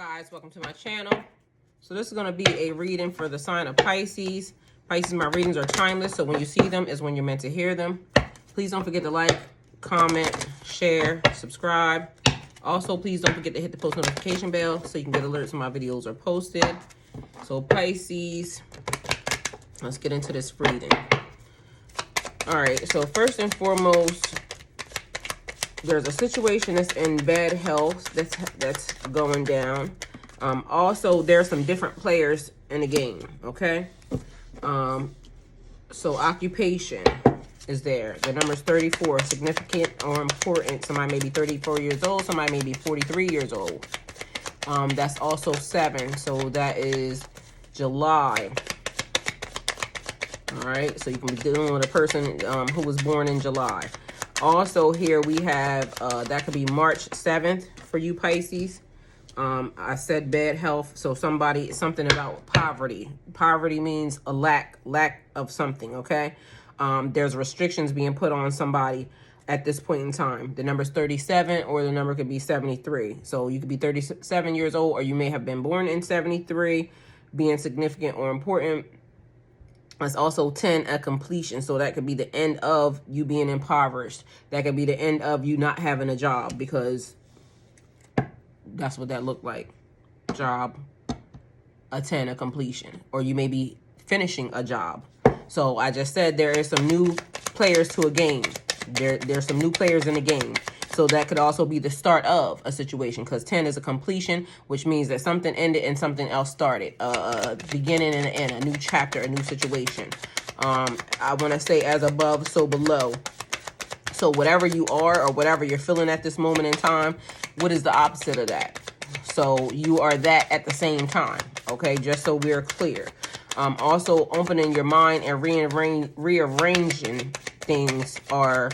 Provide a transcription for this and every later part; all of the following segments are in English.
Guys, welcome to my channel. So this is going to be a reading for the sign of Pisces. Pisces, my readings are timeless, so when you see them is when you're meant to hear them. Please don't forget to like, comment, share, subscribe. Also, please don't forget to hit the post notification bell so you can get alerts when my videos are posted. So Pisces, let's get into this reading. All right, so first and foremost, there's a situation that's in bad health that's going down. Also, there's some different players in the game, okay? So occupation is there. The number's 34, significant or important. Somebody may be 34 years old. Somebody may be 43 years old. That's also 7, so that is July. All right, so you can be dealing with a person who was born in July. Also here we have, that could be March 7th for you Pisces. I said bad health, so something about poverty. Poverty means a lack of something, okay? There's restrictions being put on somebody at this point in time. The number's 37 or the number could be 73. So you could be 37 years old or you may have been born in 73, being significant or important. It's also 10 at completion. So that could be the end of you being impoverished. That could be the end of you not having a job, because that's what that looked like. Job, a 10 at completion. Or you may be finishing a job. So I just said there is some new players to a game. There's some new players in the game. So that could also be the start of a situation, because 10 is a completion, which means that something ended and something else started. A beginning and an end, a new chapter, a new situation. I want to say as above, so below. So whatever you are or whatever you're feeling at this moment in time, what is the opposite of that? So you are that at the same time, okay? Just so we're clear. Also, opening your mind and rearranging things are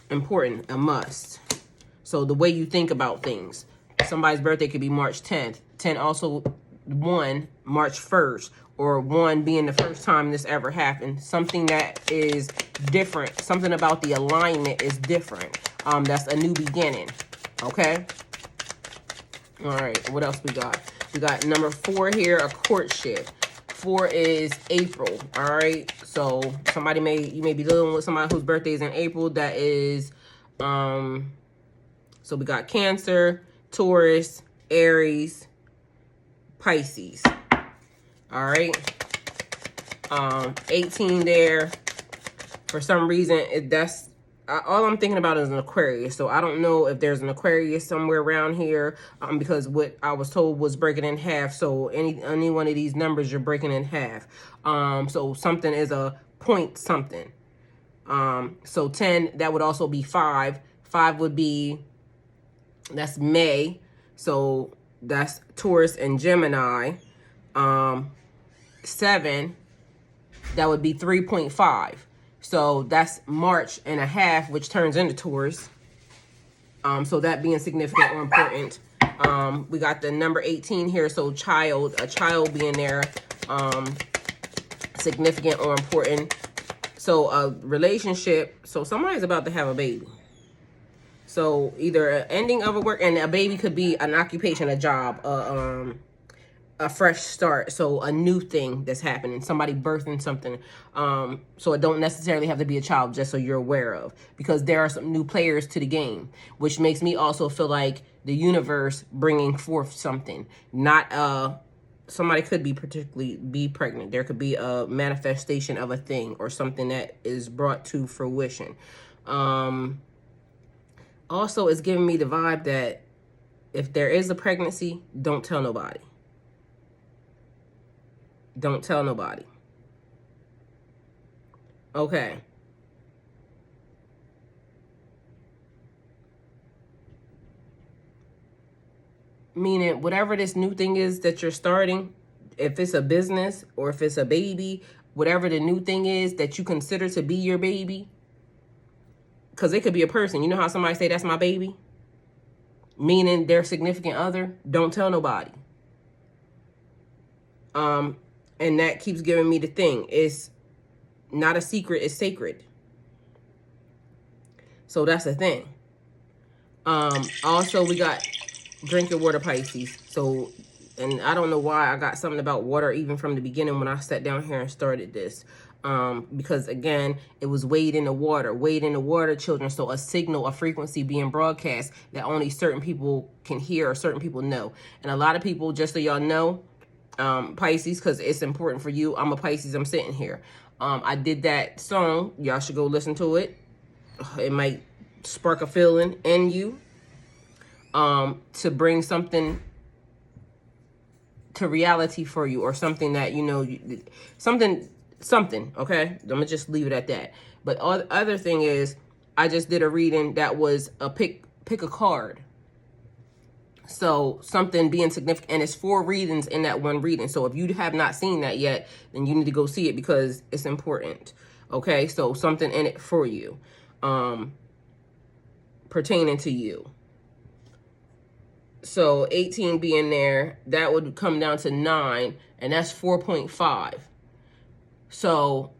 important, a must. So the way you think about things. Somebody's birthday could be March 10th. 10 also 1, March 1st. Or 1 being the first time this ever happened. Something that is different. Something about the alignment is different. That's a new beginning. Okay? All right, what else we got? We got number 4 here, a courtship. 4 is April, all right? So you may be dealing with somebody whose birthday is in April. That is, so we got Cancer, Taurus, Aries, Pisces. All right. 18 there. For some reason, all I'm thinking about is an Aquarius. So I don't know if there's an Aquarius somewhere around here, because what I was told was breaking in half. So any one of these numbers, you're breaking in half. So something is a point something. So 10, that would also be 5. 5 would be, that's May. So that's Taurus and Gemini. 7, that would be 3.5. So that's March and a half, which turns into Taurus. So that being significant or important. We got the number 18 here. So a child being there, significant or important. So a relationship. So somebody's about to have a baby. So either an ending of a work, and a baby could be an occupation, a job, a fresh start. So a new thing that's happening, somebody birthing something. So it don't necessarily have to be a child, just so you're aware of, because there are some new players to the game, which makes me also feel like the universe bringing forth something. Not somebody could be pregnant. There could be a manifestation of a thing or something that is brought to fruition. Also, it's giving me the vibe that if there is a pregnancy, don't tell nobody. Don't tell nobody. Okay. Meaning, whatever this new thing is that you're starting, if it's a business or if it's a baby, whatever the new thing is that you consider to be your baby, because it could be a person. You know how somebody say, that's my baby? Meaning their significant other. Don't tell nobody. And that keeps giving me the thing. It's not a secret, it's sacred. So that's the thing. Also, we got Drink your water, Pisces. So, and I don't know why I got something about water even from the beginning when I sat down here and started this. Because again, it was weighed in the water, children. So a signal, a frequency being broadcast that only certain people can hear or certain people know. And a lot of people, just so y'all know, Pisces, because it's important for you. I'm a Pisces. I'm sitting here. I did that song. Y'all should go listen to it. It might spark a feeling in you. To bring something to reality for you, or something that, you know, something, okay? I'm gonna just leave it at that. But other thing is, I just did a reading that was a pick a card. So something being significant, and it's 4 readings in that one reading. So if you have not seen that yet, then you need to go see it because it's important. Okay, so something in it for you, pertaining to you. So 18 being there, that would come down to 9, and that's 4.5. So,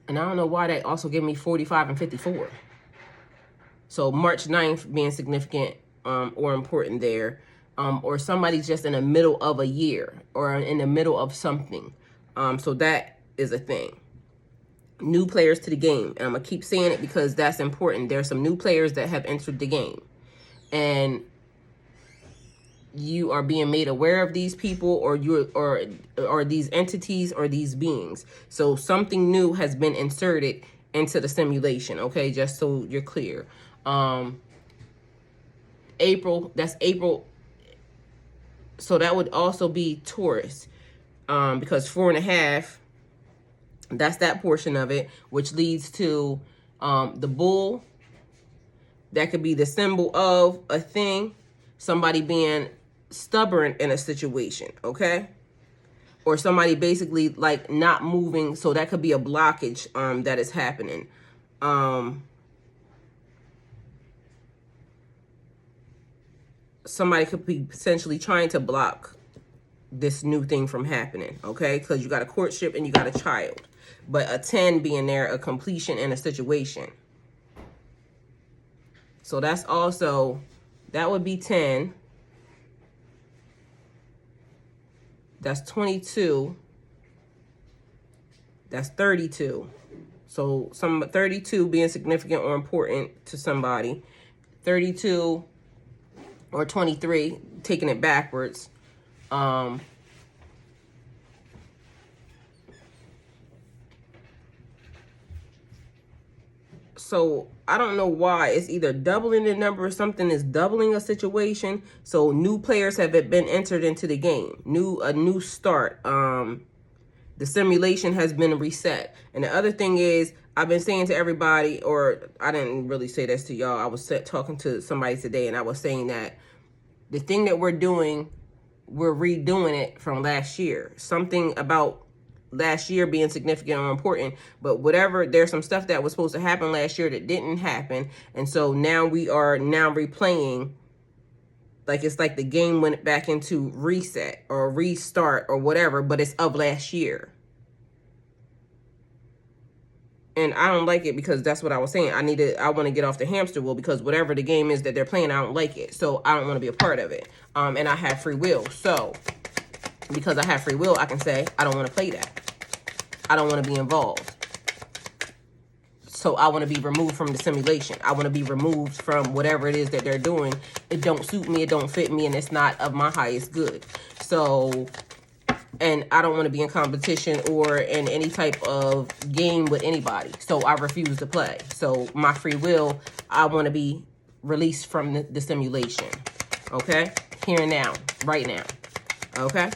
and I don't know why that also gave me 45 and 54. So March 9th being significant or important there. Or somebody's just in the middle of a year or in the middle of something. So that is a thing. New players to the game. And I'm going to keep saying it because that's important. There's some new players that have entered the game. And you are being made aware of these people, or these entities, or these beings. So something new has been inserted into the simulation. Okay, just so you're clear. April, that's April. So that would also be Taurus, because 4.5, that's that portion of it, which leads to the bull. That could be the symbol of a thing, somebody being stubborn in a situation, okay? Or somebody basically like not moving, so that could be a blockage that is happening. Somebody could be potentially trying to block this new thing from happening, okay? Because you got a courtship and you got a child. But a 10 being there, a completion in a situation. So that's also, that would be 10. That's 22. That's 32. So 32 being significant or important to somebody. 32 or 23, taking it backwards. So I don't know why it's either doubling the number or something is doubling a situation. So new players have been entered into the game. A new start. The simulation has been reset. And the other thing is, I've been saying to everybody, or I didn't really say this to y'all. I was talking to somebody today, and I was saying that the thing that we're doing, we're redoing it from last year. Something about last year being significant or important, but whatever, there's some stuff that was supposed to happen last year that didn't happen. And so now we are replaying, like it's like the game went back into reset or restart or whatever, but it's of last year. And I don't like it, because that's what I was saying. I want to get off the hamster wheel, because whatever the game is that they're playing, I don't like it. So I don't want to be a part of it. And I have free will. So because I have free will, I can say, I don't want to play that. I don't want to be involved. So I want to be removed from the simulation. I want to be removed from whatever it is that they're doing. It don't suit me. It don't fit me. And it's not of my highest good. So, and I don't want to be in competition or in any type of game with anybody. So I refuse to play. So my free will, I want to be released from the simulation. Okay? Here and now. Right now. Okay?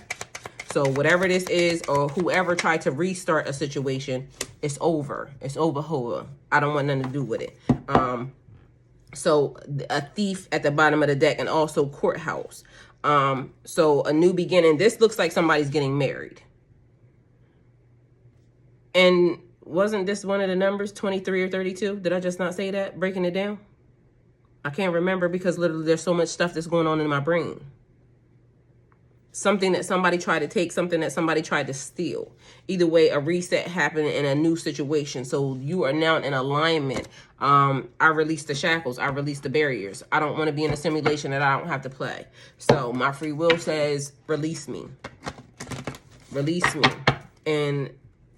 So whatever this is, or whoever tried to restart a situation, it's over. It's over. I don't want nothing to do with it. So a thief at the bottom of the deck, and also courthouse. So a new beginning. This looks like somebody's getting married. And wasn't this one of the numbers, 23 or 32? Did I just not say that, breaking it down? I can't remember, because literally there's so much stuff that's going on in my brain. something that somebody tried to take, something that somebody tried to steal. Either way, a reset happened in a new situation. So you are now in alignment. I release the shackles. I release the barriers. I don't want to be in a simulation that I don't have to play. So my free will says, release me. Release me. And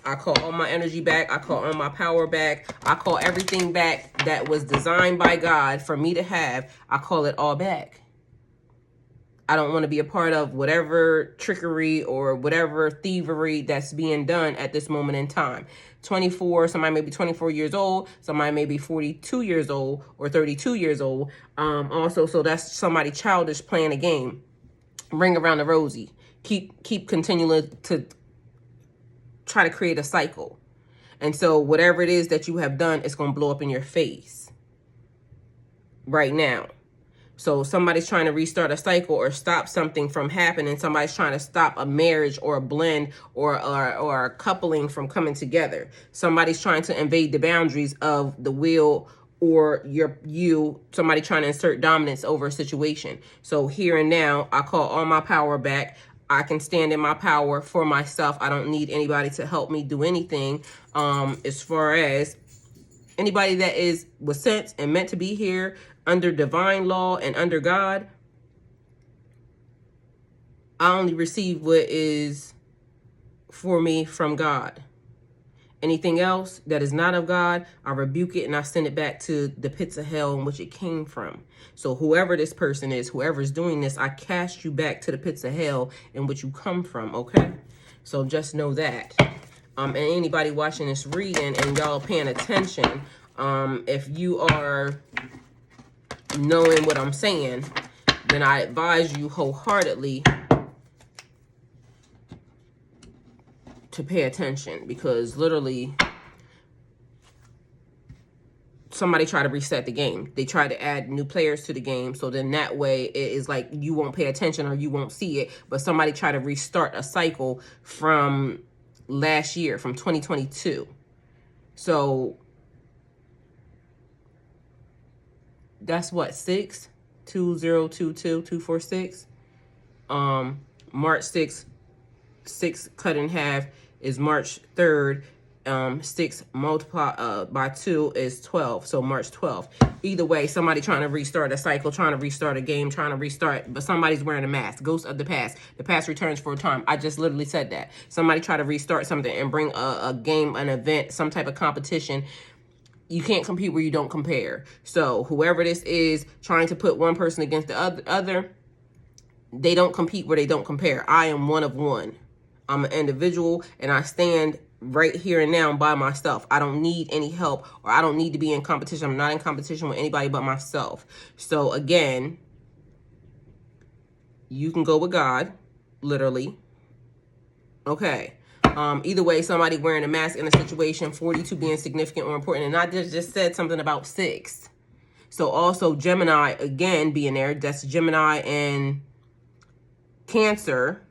I call all my energy back. I call all my power back. I call everything back that was designed by God for me to have. I call it all back. I don't want to be a part of whatever trickery or whatever thievery that's being done at this moment in time. 24, somebody may be 24 years old, somebody may be 42 years old or 32 years old. Also, so that's somebody childish playing a game. Ring around the rosy. Keep continuing to try to create a cycle. And so whatever it is that you have done, it's going to blow up in your face right now. So somebody's trying to restart a cycle or stop something from happening. Somebody's trying to stop a marriage or a blend or a coupling from coming together. Somebody's trying to invade the boundaries of the will or somebody trying to insert dominance over a situation. So here and now, I call all my power back. I can stand in my power for myself. I don't need anybody to help me do anything. As far as anybody that was sent and meant to be here under divine law and under God, I only receive what is for me from God. Anything else that is not of God, I rebuke it and I send it back to the pits of hell in which it came from. So whoever this person is, whoever's doing this, I cast you back to the pits of hell in which you come from, okay? So just know that. And anybody watching this reading and y'all paying attention, if you are knowing what I'm saying, then I advise you wholeheartedly to pay attention, because literally somebody tried to reset the game. They tried to add new players to the game. So then that way it is like you won't pay attention or you won't see it. But somebody tried to restart a cycle from last year, from 2022. So that's what, 6/2022/246. March 6th, 6 cut in half is March 3rd. 6 multiplied by 2 is 12. So March 12th. Either way, somebody trying to restart a cycle, trying to restart a game, trying to restart, but somebody's wearing a mask. Ghost of the past. The past returns for a time. I just literally said that. Somebody try to restart something and bring a game, an event, some type of competition. You can't compete where you don't compare. So whoever this is trying to put one person against the other, they don't compete where they don't compare. I am one of one. I'm an individual and I stand right here and now by myself. I don't need any help or I don't need to be in competition. I'm not in competition with anybody but myself. So again, you can go with God, literally. Okay. Either way, somebody wearing a mask in a situation, 42 being significant or important. And I just said something about 6. So also Gemini, again, being there. That's Gemini and Cancer.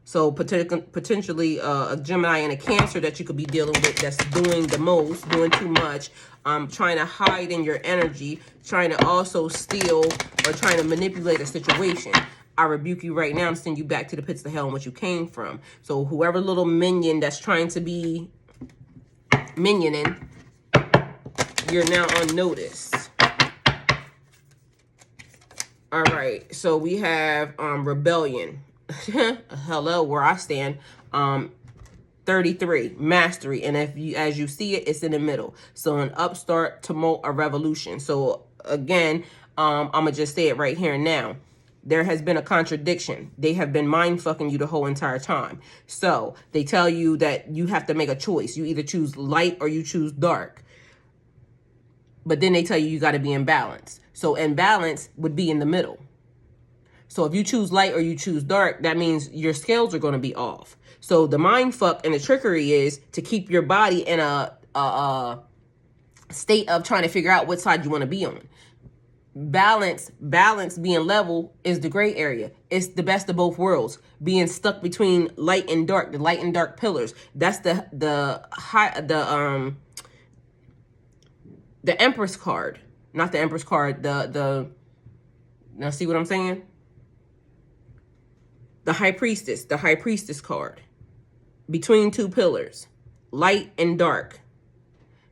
So potentially a Gemini and a Cancer that you could be dealing with that's doing the most, doing too much, trying to hide in your energy, trying to also steal or trying to manipulate a situation. I rebuke you right now and send you back to the pits of hell in which you came from. So whoever little minion that's trying to be minioning, you're now on notice. All right, so we have rebellion. Hello, where I stand. 33, mastery. And if you, as you see it, it's in the middle. So an upstart, tumult, a revolution. So again, I'm gonna just say it right here and now. There has been a contradiction. They have been mind fucking you the whole entire time. So they tell you that you have to make a choice. You either choose light or you choose dark. But then they tell you got to be in balance. So in balance would be in the middle. So if you choose light or you choose dark, that means your scales are going to be off. So the mind fuck and the trickery is to keep your body in a state of trying to figure out what side you want to be on. Balance being level is the gray area. It's the best of both worlds. Being stuck between light and dark, the light and dark pillars. That's the Empress card. Not the Empress card, now see what I'm saying? The high priestess card. Between two pillars, light and dark.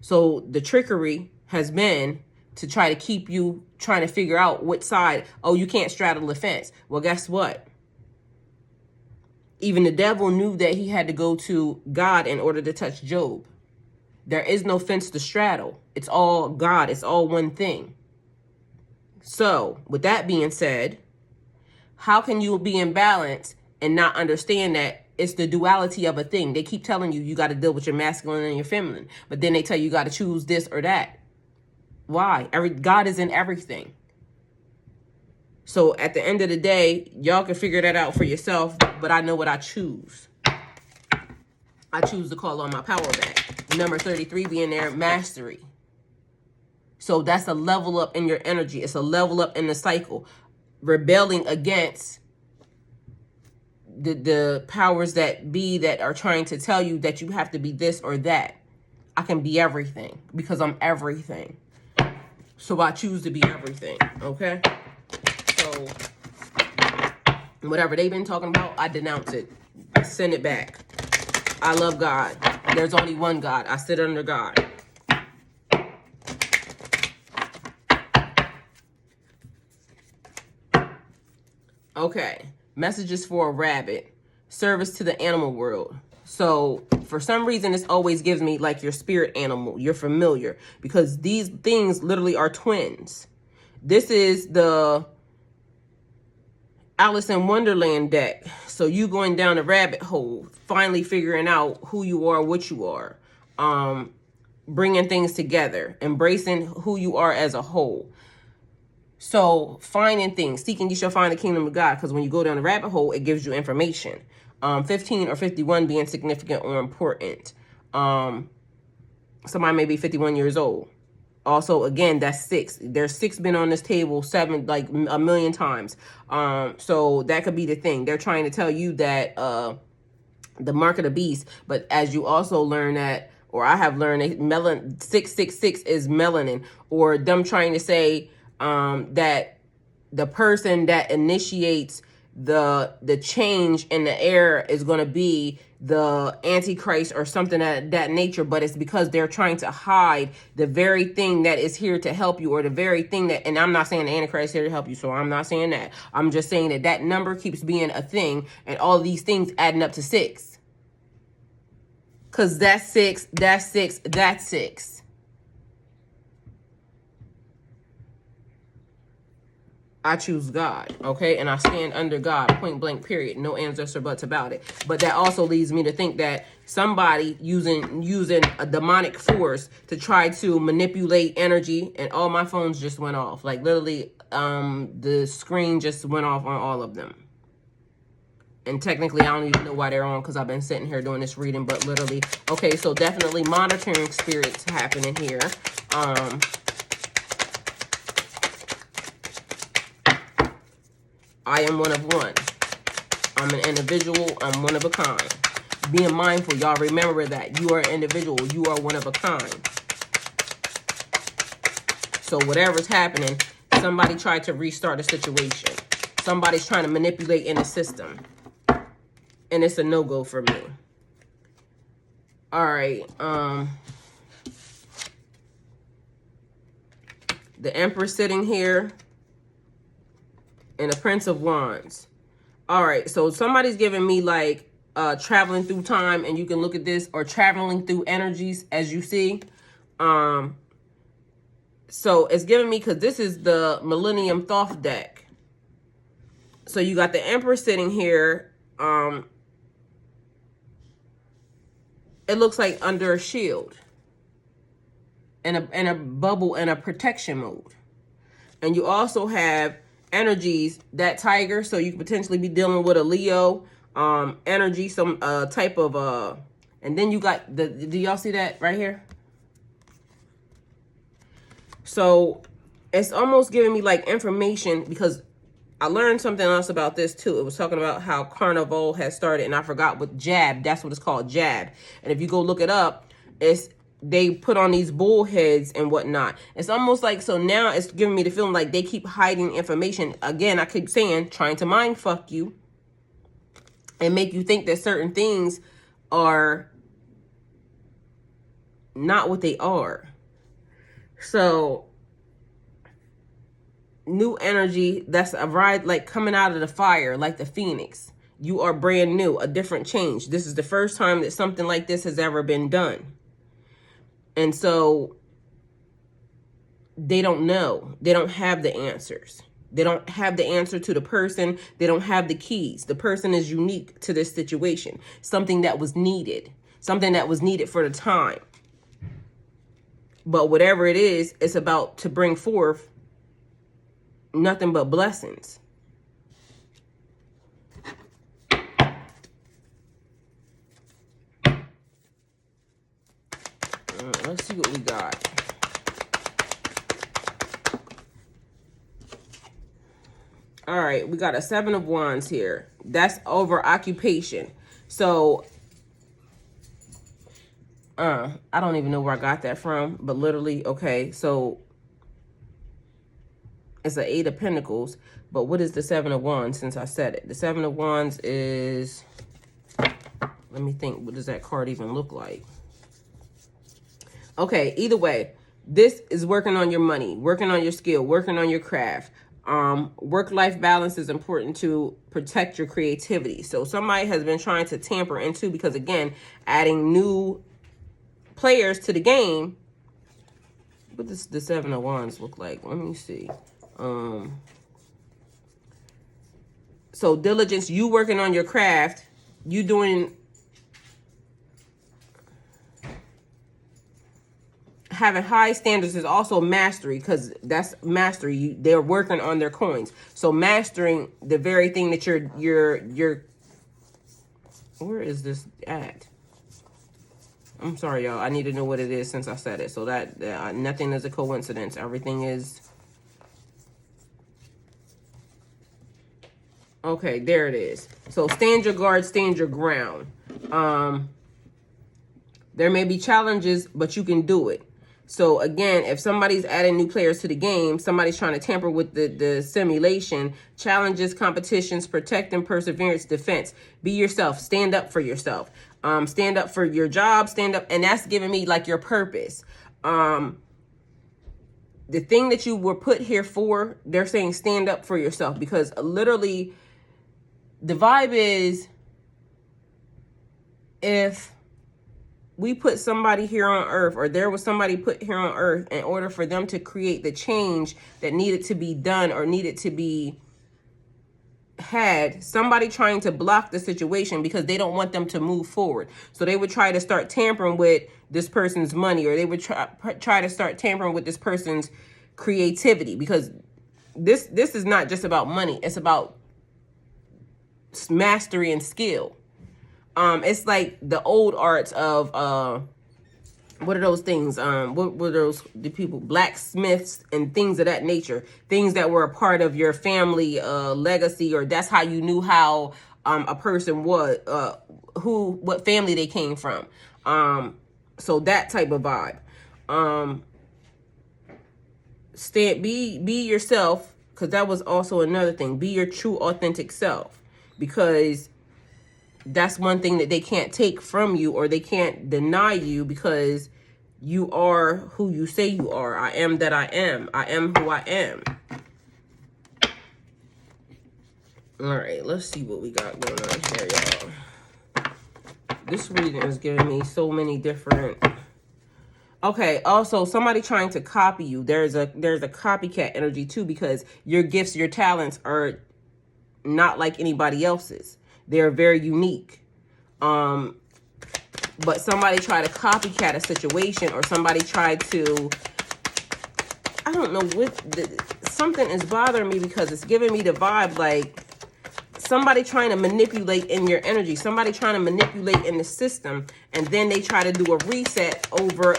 So the trickery has been to try to keep you trying to figure out which side. Oh, you can't straddle the fence. Well, guess what? Even the devil knew that he had to go to God in order to touch Job. There is no fence to straddle. It's all God. It's all one thing. So with that being said, how can you be in balance and not understand that it's the duality of a thing? They keep telling you, you got to deal with your masculine and your feminine, but then they tell you got to choose this or that. Why? God is in everything. So at the end of the day, y'all can figure that out for yourself, but I know what I choose. I choose to call on my power back. Number 33 being there, mastery. So that's a level up in your energy. It's a level up in the cycle. Rebelling against the powers that be that are trying to tell you that you have to be this or that. I can be everything because I'm everything. So I choose to be everything, okay? So whatever they've been talking about, I denounce it. I send it back. I love God. There's only one God. I sit under God. Okay, messages for a rabbit. Service to the animal world. So for some reason, this always gives me like your spirit animal, your familiar, because these things literally are twins. This is the Alice in Wonderland deck. So you going down a rabbit hole, finally figuring out who you are, what you are, bringing things together, embracing who you are as a whole. So finding things, seeking you shall find the kingdom of God, because when you go down the rabbit hole, it gives you information. 15 or 51 being significant or important. Somebody may be 51 years old. Also, again, that's 6. There's 6 been on this table, 7, like a million times. So that could be the thing. They're trying to tell you that the mark of the beast. But as you also learn that, or I have learned, 666 is melanin, or them trying to say that the person that initiates the change in the air is going to be the Antichrist or something of that nature, but it's because they're trying to hide the very thing that is here to help you, or the very thing that, and I'm not saying the Antichrist is here to help you, so I'm not saying that. I'm just saying that that number keeps being a thing, and all these things adding up to 6. Because that's 6, that's 6, that's 6. I choose God, okay? And I stand under God, point blank, period. No ands or buts about it. But that also leads me to think that somebody using a demonic force to try to manipulate energy, and all my phones just went off. Like literally, the screen just went off on all of them. And technically, I don't even know why they're on, because I've been sitting here doing this reading, but literally, okay, so definitely monitoring spirits happening here. I am one of one. I'm an individual. I'm one of a kind. Being mindful, y'all remember that. You are an individual. You are one of a kind. So whatever's happening, somebody tried to restart a situation. Somebody's trying to manipulate in the system. And it's a no-go for me. All right. The Empress sitting here. And the Prince of Wands. All right, so somebody's giving me like traveling through time, and you can look at this, or traveling through energies, as you see. So it's giving me, because this is the Millennium Thoth deck. So you got the Emperor sitting here. It looks like under a shield, and a bubble, and a protection mode. And you also have energies, that tiger, so you could potentially be dealing with a Leo energy, some type of and then you got the, do y'all see that right here? So it's almost giving me like information, because I learned something else about this too. It was talking about how Carnival has started, and I forgot what jab, that's what it's called, jab. And if you go look it up, they put on these bull heads and whatnot. It's almost like, so now it's giving me the feeling like they keep hiding information. Again, I keep saying, trying to mind fuck you. and make you think that certain things are not what they are. So new energy, that's a ride, like coming out of the fire, like the phoenix. You are brand new, a different change. This is the first time that something like this has ever been done. And so they don't know. They don't have the answers. They don't have the answer to the person. They don't have the keys. The person is unique to this situation. Something that was needed. Something that was needed for the time. But whatever it is, it's about to bring forth nothing but blessings. Let's see what we got. All right, we got a 7 of Wands here. That's over occupation. So, I don't even know where I got that from, but literally, okay, so it's an 8 of Pentacles, but what is the 7 of Wands since I said it? The 7 of Wands is, let me think, what does that card even look like? Okay, either way, this is working on your money, working on your skill, working on your craft. Work-life balance is important to protect your creativity. So somebody has been trying to tamper into, because again, adding new players to the game. What does the 7 of Wands look like? Let me see. So diligence, you working on your craft, you doing, having high standards is also mastery, because that's mastery. They're working on their coins. So mastering the very thing that you're where is this at? I'm sorry, y'all. I need to know what it is since I said it. So that nothing is a coincidence. Everything is. Okay, there it is. So stand your guard, stand your ground. There may be challenges, but you can do it. So again, if somebody's adding new players to the game, somebody's trying to tamper with the simulation, challenges, competitions, protect and perseverance, defense. Be yourself. Stand up for yourself. Stand up for your job. Stand up. And that's giving me like your purpose. The thing that you were put here for, they're saying stand up for yourself, because literally the vibe is, if we put somebody here on earth, or there was somebody put here on earth in order for them to create the change that needed to be done or needed to be had, somebody trying to block the situation because they don't want them to move forward. So they would try to start tampering with this person's money, or they would try to start tampering with this person's creativity, because this is not just about money. It's about mastery and skill. It's like the old arts of, what are those things? What were those, the people, blacksmiths and things of that nature, things that were a part of your family, legacy, or that's how you knew how, a person was, what family they came from. So that type of vibe. Be yourself, because that was also another thing. Be your true, authentic self, because that's one thing that they can't take from you, or they can't deny you, because you are who you say you are. I am that I am. I am who I am. All right, let's see what we got going on here, y'all. This reading is giving me so many different. Okay, also somebody trying to copy you. There's a copycat energy too, because your gifts, your talents are not like anybody else's. They're very unique. But somebody tried to copycat a situation, or somebody tried to, I don't know what, something is bothering me, because it's giving me the vibe like somebody trying to manipulate in your energy, somebody trying to manipulate in the system, and then they try to do a reset over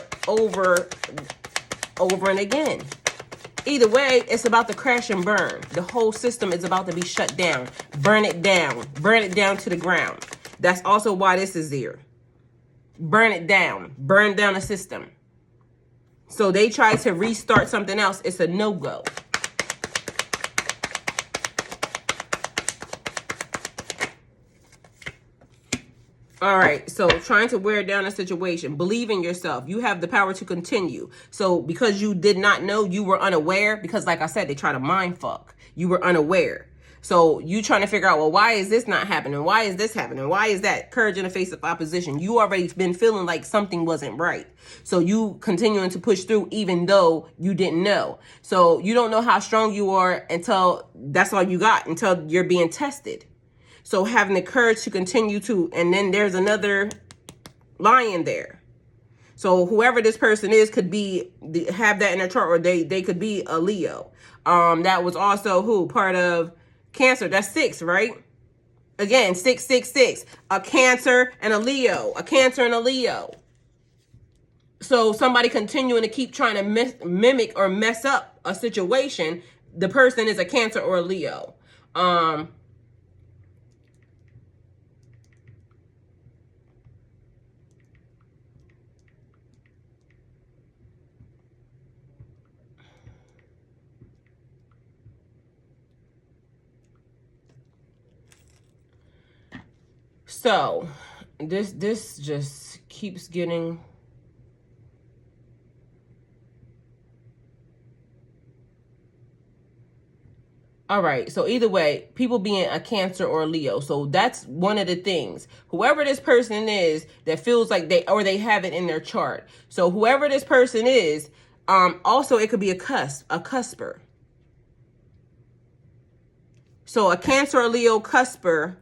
and again. Either way, it's about to crash and burn. The whole system is about to be shut down. Burn it down to the ground. That's also why this is here. Burn it down. Burn down the system. So they try to restart something else. It's a no-go. All right, so trying to wear down a situation. Believe in yourself. You have the power to continue. So because you did not know, you were unaware, because like I said, they try to mind fuck. You were unaware. So you trying to figure out, well, why is this not happening? Why is this happening? Why is that? Courage in the face of opposition. You already been feeling like something wasn't right. So you continuing to push through even though you didn't know. So you don't know how strong you are until that's all you got, until you're being tested. So having the courage to continue to, and then there's another lion there. So whoever this person is could be, have that in their chart, or they could be a Leo. That was also who? Part of Cancer. That's 6, right? Again, 666. A Cancer and a Leo. A Cancer and a Leo. So somebody continuing to keep trying to mimic or mess up a situation. The person is a Cancer or a Leo. So this just keeps getting. All right. So either way, people being a Cancer or a Leo. So that's one of the things. Whoever this person is that feels like they have it in their chart. So whoever this person is, also it could be a cusper. So a Cancer or Leo cusper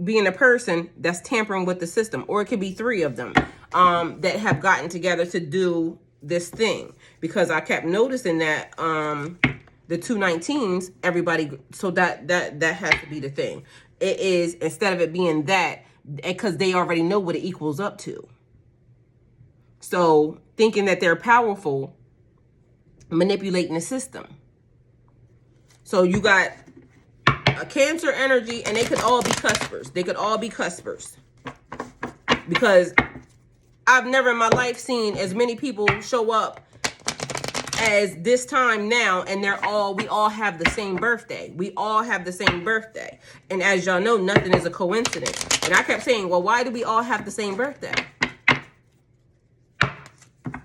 being a person that's tampering with the system, or it could be 3 of them that have gotten together to do this thing, because I kept noticing that the 219s, everybody, so that has to be the thing. It is, instead of it being that, because they already know what it equals up to. So thinking that they're powerful, manipulating the system. So you got a Cancer energy, and they could all be cuspers. They could all be cuspers. Because I've never in my life seen as many people show up as this time now, and we all have the same birthday. We all have the same birthday. And as y'all know, nothing is a coincidence. And I kept saying, well, why do we all have the same birthday?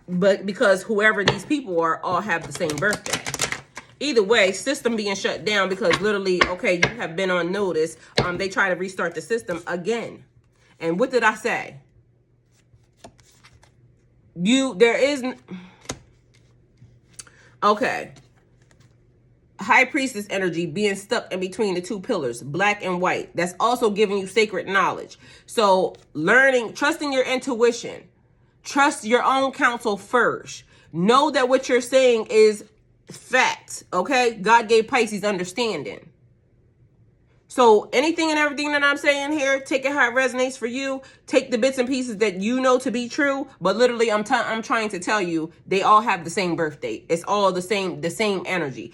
But because whoever these people are all have the same birthday. Either way, system being shut down because literally, okay, you have been on notice. They try to restart the system again. And what did I say? Okay. High Priestess energy being stuck in between the 2 pillars, black and white. That's also giving you sacred knowledge. So trusting your intuition. Trust your own counsel first. Know that what you're saying is fact, okay? God gave Pisces understanding. So anything and everything that I'm saying here, take it how it resonates for you. Take the bits and pieces that you know to be true, but literally I'm trying to tell you, they all have the same birthday. It's all the same energy.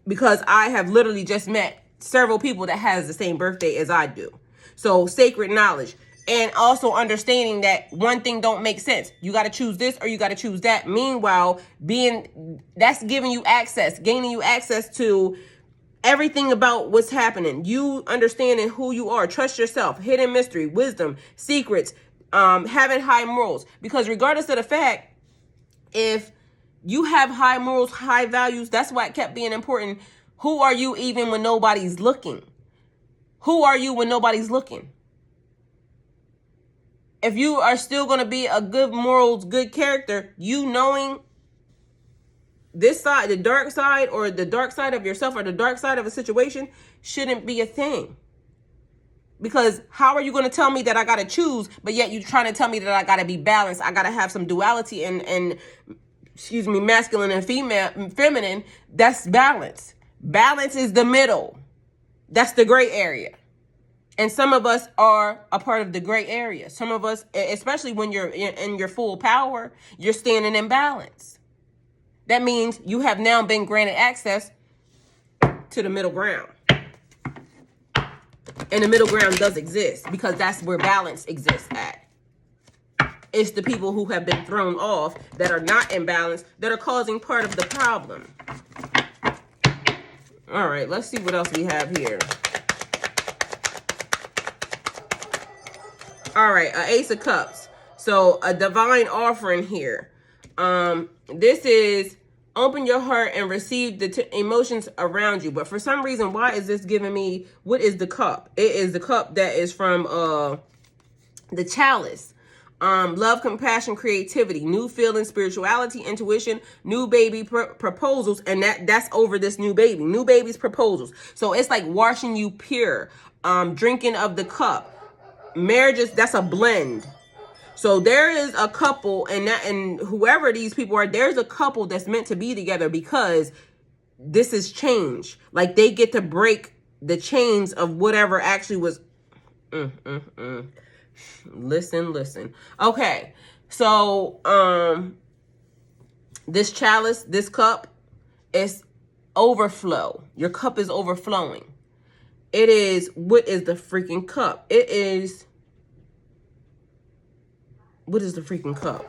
Because I have literally just met several people that has the same birthday as I do. So sacred knowledge. And also understanding that one thing don't make sense. You got to choose this or you got to choose that. Meanwhile, that's giving you access, gaining you access to everything about what's happening. You understanding who you are. Trust yourself. Hidden mystery, wisdom, secrets, having high morals. Because regardless of the fact, if you have high morals, high values, that's why it kept being important. Who are you even when nobody's looking? Who are you when nobody's looking? If you are still going to be a good morals, good character, you knowing this side, the dark side, or the dark side of yourself, or the dark side of a situation shouldn't be a thing. Because how are you going to tell me that I got to choose, but yet you're trying to tell me that I got to be balanced? I got to have some duality and masculine and feminine. That's balance. Balance is the middle. That's the gray area. And some of us are a part of the gray area. Some of us, especially when you're in your full power, you're standing in balance. That means you have now been granted access to the middle ground. And the middle ground does exist because that's where balance exists at. It's the people who have been thrown off that are not in balance that are causing part of the problem. All right, let's see what else we have here. All right, Ace of Cups. So a divine offering here. This is open your heart and receive the emotions around you. But for some reason, why is this giving me, what is the cup? It is the cup that is from the chalice. Love, compassion, creativity, new feelings, spirituality, intuition, new baby proposals, and that's over this new baby. New baby's proposals. So it's like washing you pure. Drinking of the cup. Marriages, that's a blend. So there is a couple, and whoever these people are, there's a couple that's meant to be together because this is change. Like they get to break the chains of whatever actually was. Listen. Okay. So, this chalice, this cup is overflow. Your cup is overflowing. It is, what is the freaking cup? It is, what is the freaking cup?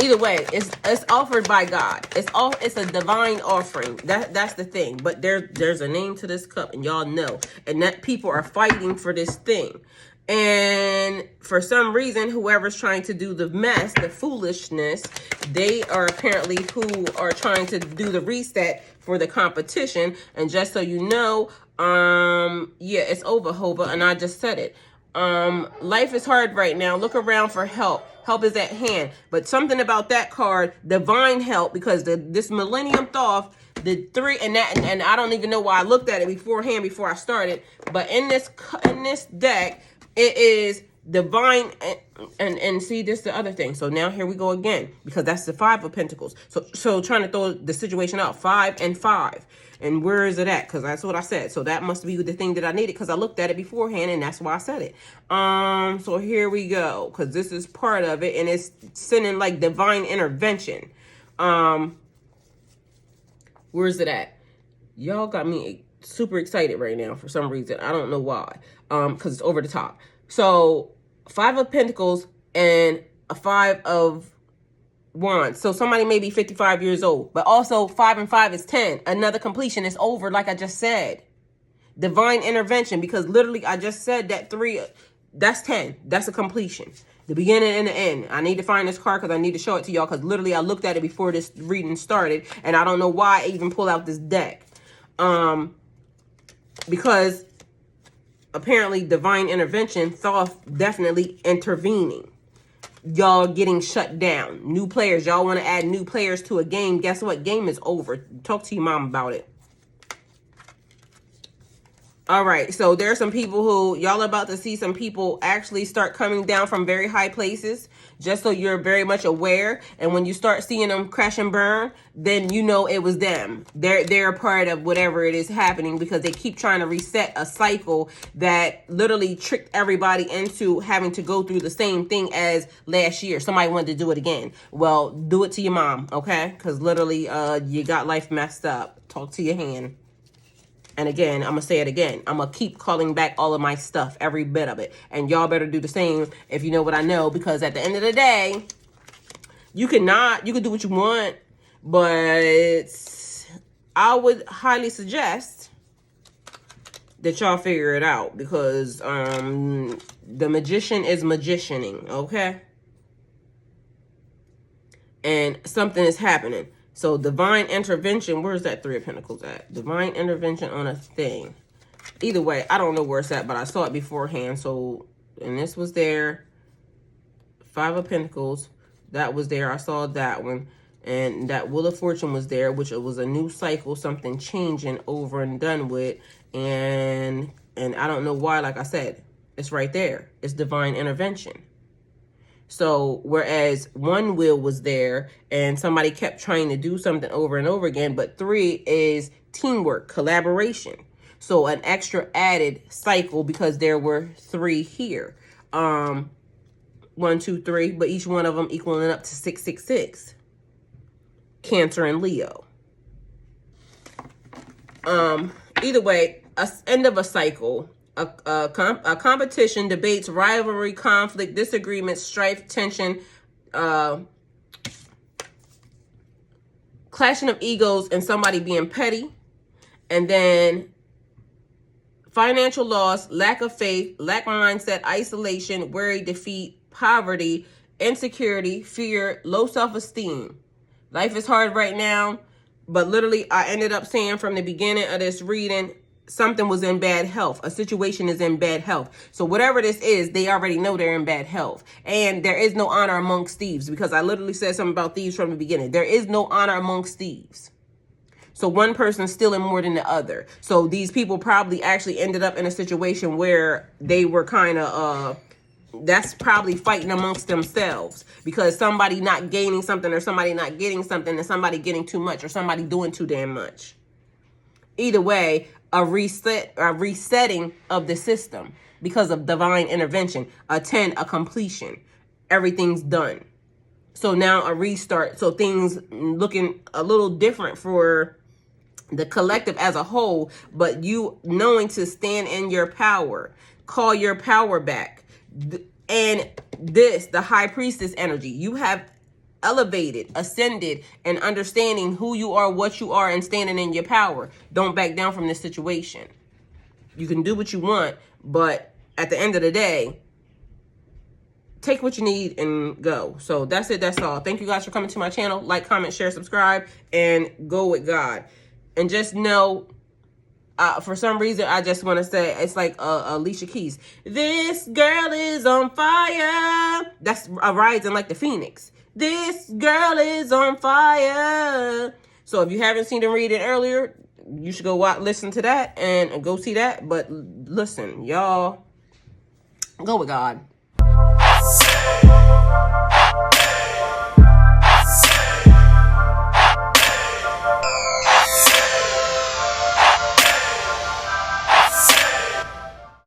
Either way, it's offered by God. It's a divine offering. That's the thing. But there's a name to this cup, and y'all know. And that people are fighting for this thing. And for some reason, whoever's trying to do the mess, the foolishness, they are apparently who are trying to do the reset for the competition. And just so you know, yeah, it's over, Hova, and I just said it. Life is hard right now. Look around for help. Help is at hand. But something about that card, divine help, because this Millennium Thoth, the three, and I don't even know why I looked at it beforehand before I started. But in this deck, it is divine, and see, this is the other thing. So now here we go again, because that's the 5 of Pentacles. So trying to throw the situation out, 5 and 5. And where is it at? Because that's what I said. So that must be the thing that I needed, because I looked at it beforehand, and that's why I said it. So here we go, because this is part of it, and it's sending like divine intervention. Where is it at? Y'all got me super excited right now for some reason. I don't know why. Because it's over the top. So 5 of Pentacles and a 5 of Wands. So somebody may be 55 years old, but also 5 and 5 is 10. Another completion is over, like I just said. Divine intervention, because literally I just said that 3, that's 10. That's a completion. The beginning and the end. I need to find this card because I need to show it to y'all, because literally I looked at it before this reading started, and I don't know why I even pulled out this deck. Because apparently divine intervention, Thoth definitely intervening. Y'all getting shut down. New players. Y'all want to add new players to a game. Guess what? Game is over. Talk to your mom about it. All right. So there are some people who, y'all about to see some people actually start coming down from very high places, just so you're very much aware. And when you start seeing them crash and burn, then you know it was them. They're a part of whatever it is happening, because they keep trying to reset a cycle that literally tricked everybody into having to go through the same thing as last year. Somebody wanted to do it again. Well, do it to your mom, okay? Because literally you got life messed up. Talk to your hand. And again, I'm going to say it again. I'm going to keep calling back all of my stuff, every bit of it. And y'all better do the same if you know what I know. Because at the end of the day, you can do what you want. But I would highly suggest that y'all figure it out. Because the magician is magicianing, okay? And something is happening. So divine intervention, where's that 3 of Pentacles at? Divine intervention on a thing. Either way, I don't know where it's at, but I saw it beforehand. So, and this was there. 5 of Pentacles, that was there. I saw that one. And that Wheel of Fortune was there, which it was a new cycle, something changing, over and done with. And I don't know why, like I said, it's right there. It's divine intervention. So whereas 1 wheel was there and somebody kept trying to do something over and over again, but 3 is teamwork, collaboration. So an extra added cycle, because there were 3 here. 1, 2, 3, but each one of them equaling up to 666. Cancer and Leo. Either way, end of a cycle. A competition, debates, rivalry, conflict, disagreement, strife, tension, clashing of egos, and somebody being petty. And then financial loss, lack of faith, lack of mindset, isolation, worry, defeat, poverty, insecurity, fear, low self-esteem. Life is hard right now, but literally I ended up saying from the beginning of this reading, something was in bad health. A situation is in bad health. So whatever this is, they already know they're in bad health. And there is no honor amongst thieves, because I literally said something about thieves from the beginning. There is no honor amongst thieves. So one person's stealing more than the other. So these people probably actually ended up in a situation where they were kind of, that's probably fighting amongst themselves, because somebody not gaining something, or somebody not getting something, and somebody getting too much, or somebody doing too damn much. Either way, a resetting of the system because of divine intervention, a completion. Everything's done. So now a restart. So things looking a little different for the collective as a whole, but you knowing to stand in your power, call your power back. And this, the high priestess energy, you have elevated, ascended, and understanding who you are, what you are, and standing in your power. Don't back down from this situation. You can do what you want, but at the end of the day, take what you need and go. So that's it. That's all. Thank you guys for coming to my channel. Like, comment, share, subscribe, and go with God. And just know, for some reason, I just want to say, it's like Alicia Keys. This girl is on fire. That's a rising like the phoenix. This girl is on fire. So if you haven't seen the reading earlier, you should go listen to that and go see that. But listen, y'all, go with God.